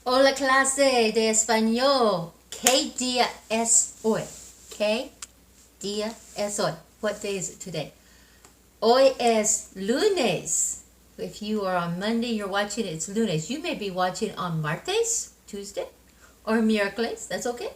Hola clase de español. ¿Qué día es hoy? ¿Qué día es hoy? What day is it today? Hoy es lunes. If you are on Monday, you're watching it, it's lunes. You may be watching on martes, Tuesday, or miércoles, that's okay.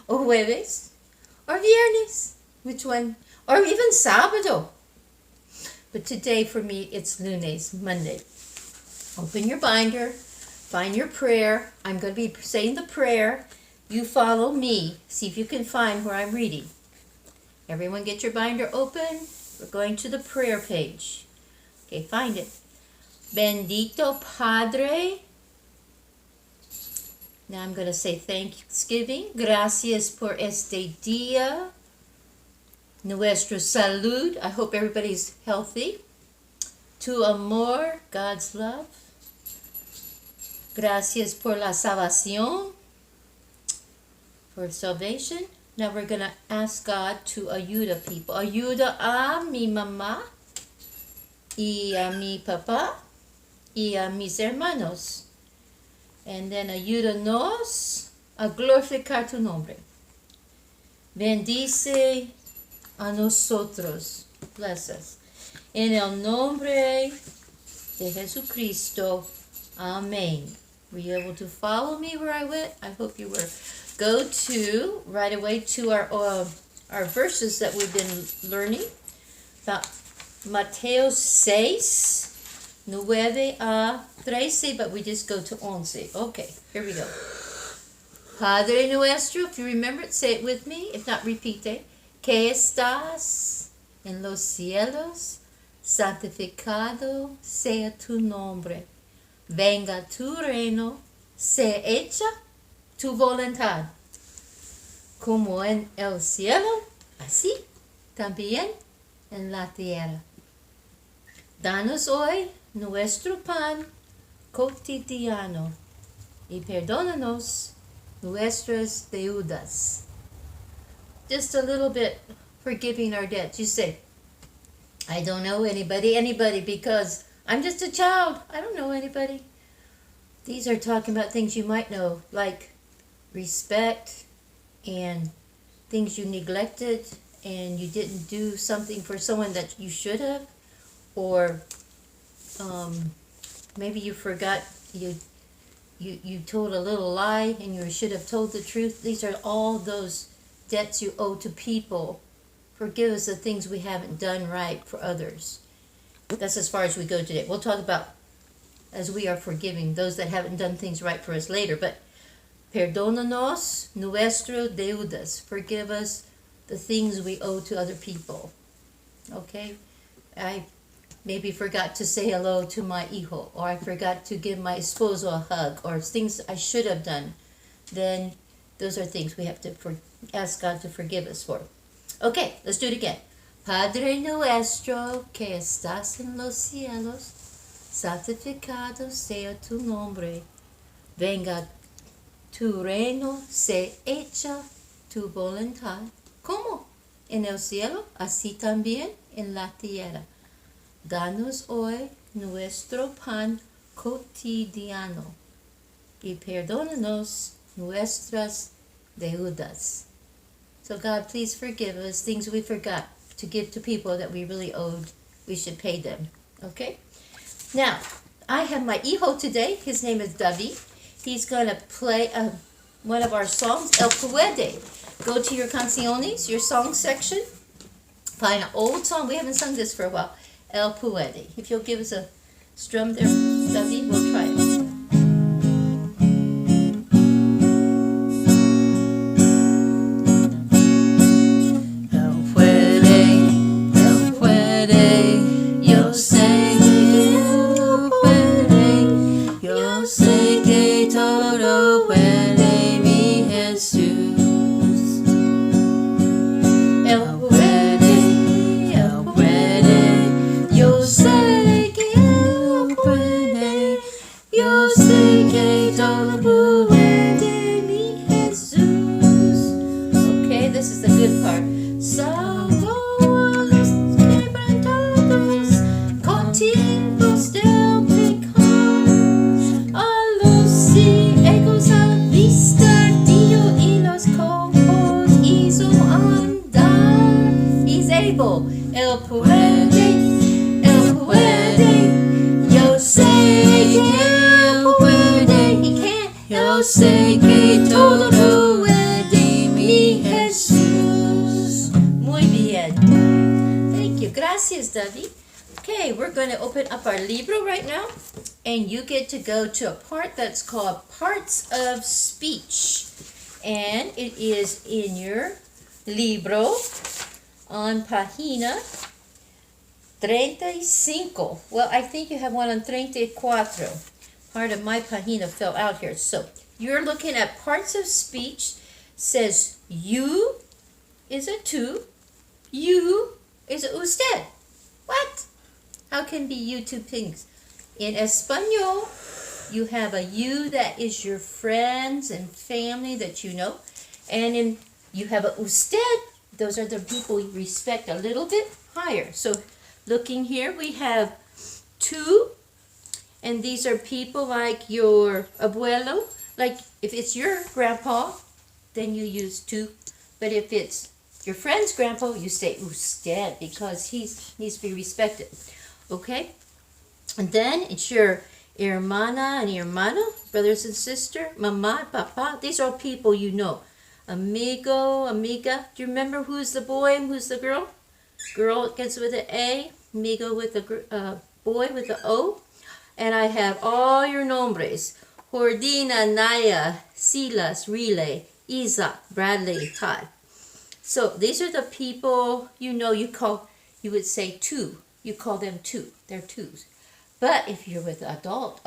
Or jueves, or viernes, which one? Or even sábado. But today for me, it's lunes, Monday. Open your binder. Find your prayer. I'm going to be saying the prayer. You follow me. See if you can find where I'm reading. Everyone get your binder open. We're going to the prayer page. Okay, find it. Bendito Padre. Now I'm going to say Thanksgiving. Gracias por este día. Nuestra salud. I hope everybody's healthy. Tu amor. God's love. Gracias por la salvación, for salvation. Now we're going to ask God to ayuda people. Ayuda a mi mamá y a mi papá y a mis hermanos. And then ayúdanos a glorificar tu nombre. Bendice a nosotros. Bless us. En el nombre de Jesucristo. Amen. Were you able to follow me where I went? I hope you were. Go to, right away, to our verses that we've been learning. About Mateo 6, 9 a 13, but we just go to 11. Okay, here we go. Padre nuestro, if you remember it, say it with me. If not, repite. Que estás en los cielos, santificado sea tu nombre. Venga tu reino, sea hecha tu voluntad, como en el cielo, así también en la tierra. Danos hoy nuestro pan cotidiano y perdónanos nuestras deudas. Just a little bit forgiving our debts. You say, I don't know anybody, because I'm just a child. I don't know anybody. These are talking about things you might know, like respect and things you neglected and you didn't do something for someone that you should have, or maybe you forgot you told a little lie and you should have told the truth. These are all those debts you owe to people. Forgive us the things we haven't done right for others. That's as far as we go today. We'll talk about as we are forgiving those that haven't done things right for us later. But perdónanos nuestras deudas. Forgive us the things we owe to other people. Okay? I maybe forgot to say hello to my hijo, or I forgot to give my esposo a hug, or things I should have done. Then those are things we have to ask God to forgive us for. Okay, let's do it again. Padre nuestro que estás en los cielos, santificado sea tu nombre. Venga tu reino, sea hecha tu voluntad, como en el cielo, así también en la tierra. Danos hoy nuestro pan cotidiano y perdónanos nuestras deudas. So God, please forgive us things we forgot to give to people that we really owed. We should pay them. Okay? Now, I have my hijo today. His name is David. He's going to play one of our songs, El Puede. Go to your canciones, your song section. Find an old song. We haven't sung this for a while. El Puede. If you'll give us a strum there, David, we'll try it. Okay, this is the good part. Salvo a los quebrantados, contigo del pecado, a los ciegos table. Él puede, yo sé que él puede. He can't. Yo sé que todo puede mi Jesús. Muy bien. Thank you. Gracias, David. Okay, we're going to open up our libro right now, and you get to go to a part that's called Parts of Speech. And it is in your libro on página 35. Well, I think you have one on 34. Part of my página fell out here. So you're looking at parts of speech. Says you is a tú. You is a usted. What? How can be you two things? In Espanol, you have a you that is your friends and family that you know. And you have a usted. Those are the people you respect a little bit higher. So looking here, we have tú. And these are people like your abuelo. Like if it's your grandpa, then you use tú. But if it's your friend's grandpa, you say usted because he needs to be respected. Okay? And then it's your hermana and hermano, brothers and sister, mama, papa. These are all people you know. Amigo, amiga. Do you remember who's the boy and who's the girl? Girl gets with an A, amigo with a boy with an O. And I have all your nombres. Jordina, Naya, Silas, Relay, Isaac, Bradley, Todd. So these are the people you know you would say two. You call them two. They're twos. But if you're with adult,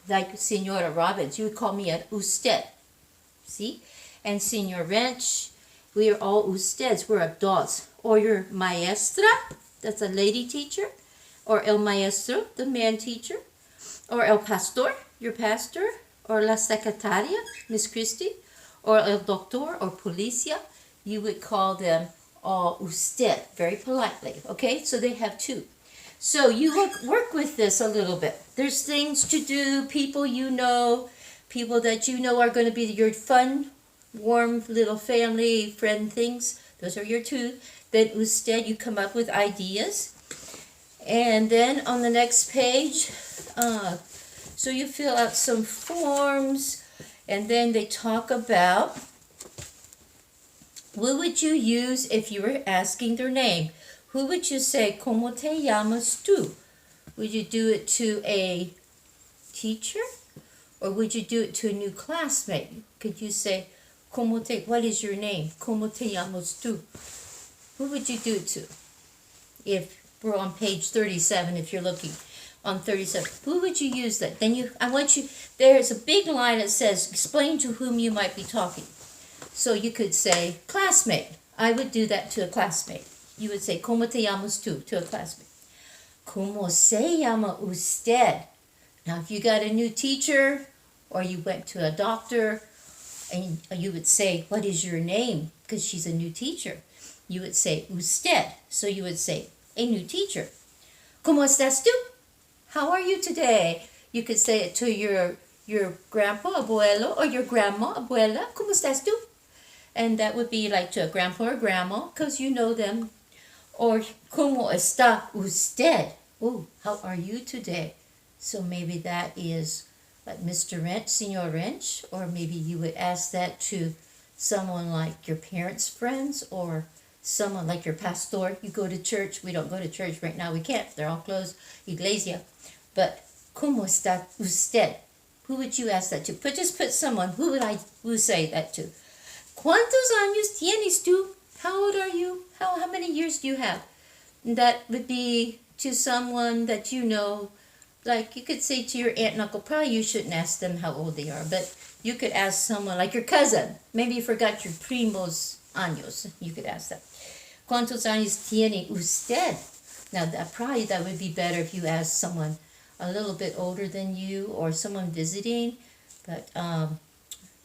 like Senora Robbins, you would call me an usted. See? And Senor Wrench, we are all usteds. We're adults. Or your maestra, that's a lady teacher. Or el maestro, the man teacher. Or el pastor, your pastor. Or la secretaria, Miss Christie. Or el doctor or policia. You would call them all usted, very politely. Okay, so they have two. So you work with this a little bit. There's things to do, people you know, people that you know are going to be your fun, warm little family, friend things. Those are your two. Then usted, you come up with ideas. And then on the next page, so you fill out some forms, and then they talk about what would you use if you were asking their name? Who would you say, ¿Cómo te llamas tú? Would you do it to a teacher? Or would you do it to a new classmate? Could you say, what is your name? ¿Cómo te llamas tú? Who would you do it to? If we're on page 37, if you're looking on 37, who would you use that? Then there's a big line that says, explain to whom you might be talking. So you could say, classmate. I would do that to a classmate. You would say, ¿Cómo te llamas tú? To a classmate. ¿Cómo se llama usted? Now, if you got a new teacher, or you went to a doctor, and you would say, what is your name? Because she's a new teacher. You would say, usted. So you would say, a new teacher. ¿Cómo estás tú? How are you today? You could say it to your grandpa, abuelo, or your grandma, abuela. ¿Cómo estás tú? And that would be like to a grandpa or grandma, because you know them. Or, ¿Cómo está usted? Oh, how are you today? So maybe that is like Mr. Wrench, Senor Wrench, or maybe you would ask that to someone like your parents' friends, or someone like your pastor. You go to church. We don't go to church right now. We can't. They're all closed. Iglesia. But, ¿Cómo está usted? Who would you ask that to? Just put someone. Who would say that to? ¿Cuántos años tienes tú? How old are you? How many years do you have? That would be to someone that you know. Like you could say to your aunt and uncle. Probably you shouldn't ask them how old they are. But you could ask someone like your cousin. Maybe you forgot your primos años. You could ask that. ¿Cuántos años tiene usted? Now that would be better if you asked someone a little bit older than you, or someone visiting, but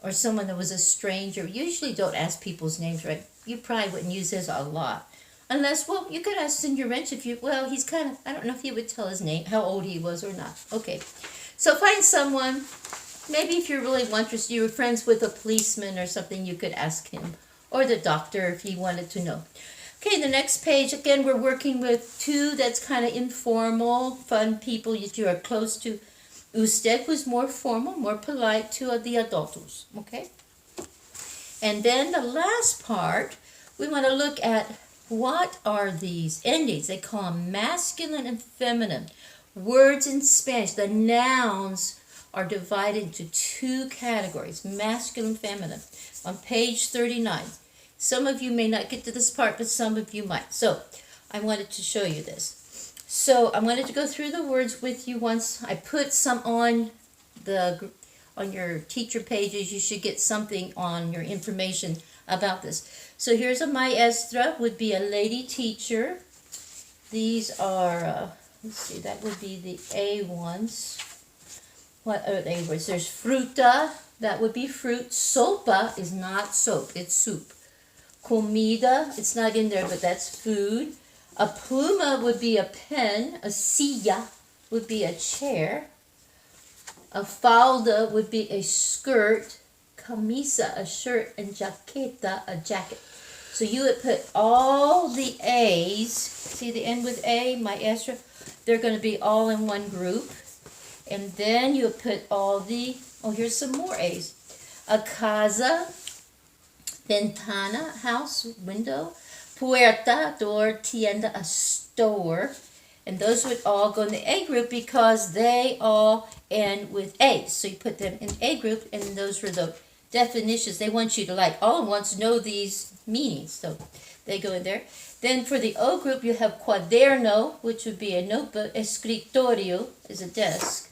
or someone that was a stranger. You usually don't ask people's names, right? You probably wouldn't use this a lot. Unless, well, you could ask Senor Wrench if you, well, he's kind of, I don't know if he would tell his name, how old he was or not. Okay. So find someone, maybe if you're really interested, you were friends with a policeman or something, you could ask him. Or the doctor if he wanted to know. Okay, the next page, again, we're working with two that's kind of informal, fun people that you are close to. Usted was more formal, more polite to the adultos, okay? And then the last part, we want to look at what are these endings. They call them masculine and feminine. Words in Spanish, the nouns are divided into two categories, masculine and feminine, on page 39. Some of you may not get to this part, but some of you might. So I wanted to show you this. So I wanted to go through the words with you once. I put some on your teacher pages. You should get something on your information about this. So here's a maestra, would be a lady teacher. These are, let's see, that would be the A ones. What are the A words? There's fruta, that would be fruit. Sopa is not soap, it's soup. Comida, it's not in there, but that's food. A pluma would be a pen. A silla would be a chair. A falda would be a skirt. Camisa, a shirt. And jaqueta, a jacket. So you would put all the A's, see the end with A, maestra, they're going to be all in one group. And then you would put all the, oh, here's some more A's. A casa, ventana, house, window. Puerta, door. Tienda, a store. And those would all go in the A group because they all end with A's. So you put them in A group, and those were the definitions. They want you to, like, all at once know these meanings. So they go in there. Then for the O group, you have cuaderno, which would be a notebook. Escritorio is a desk.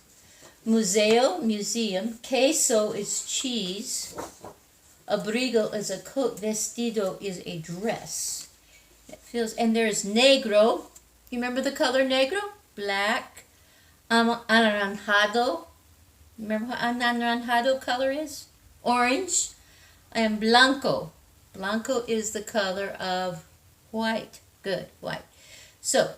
Museo, museum. Queso is cheese. Abrigo is a coat. Vestido is a dress. It feels, and there's negro. You remember the color negro? Black. Anaranjado. Remember what anaranjado color is? Orange. And blanco. Blanco is the color of white. Good, white. So,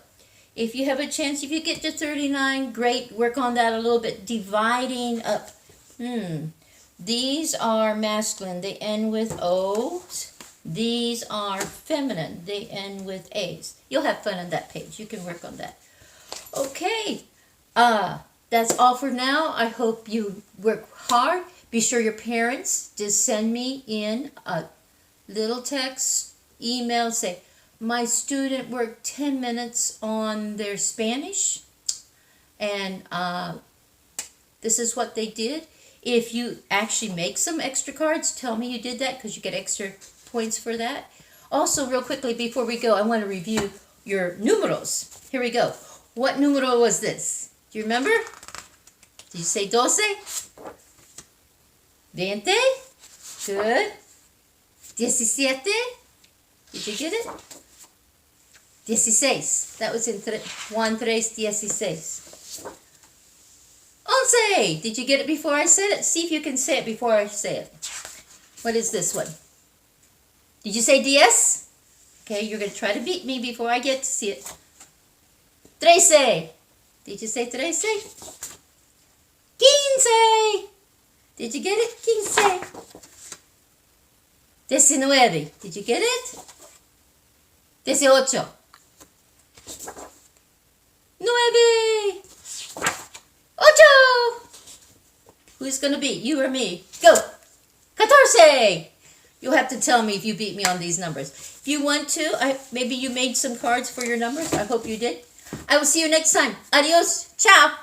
if you have a chance, if you get to 39, great. Work on that a little bit. Dividing up. These are masculine. They end with O's. These are feminine. They end with A's. You'll have fun on that page. You can work on that. Okay. That's all for now. I hope you work hard. Be sure your parents just send me in a little text, email, say, my student worked 10 minutes on their Spanish, and this is what they did. If you actually make some extra cards, tell me you did that because you get extra points for that. Also, real quickly before we go, I want to review your numerals. Here we go. What numero was this? Do you remember? Did you say 12? 20? Good. 17? Did you get it? 16. That was in 1, 3, 16. 11. Did you get it before I said it? See if you can say it before I say it. What is this one? Did you say 10? Okay, you're going to try to beat me before I get to see it. 13. Did you say 13? 15. Did you get it? 15. 19. Did you get it? 18. 9. 8. Who's going to beat, you or me? Go. 14. You'll have to tell me if you beat me on these numbers. If you want to, maybe you made some cards for your numbers. I hope you did. I will see you next time. Adios. Ciao.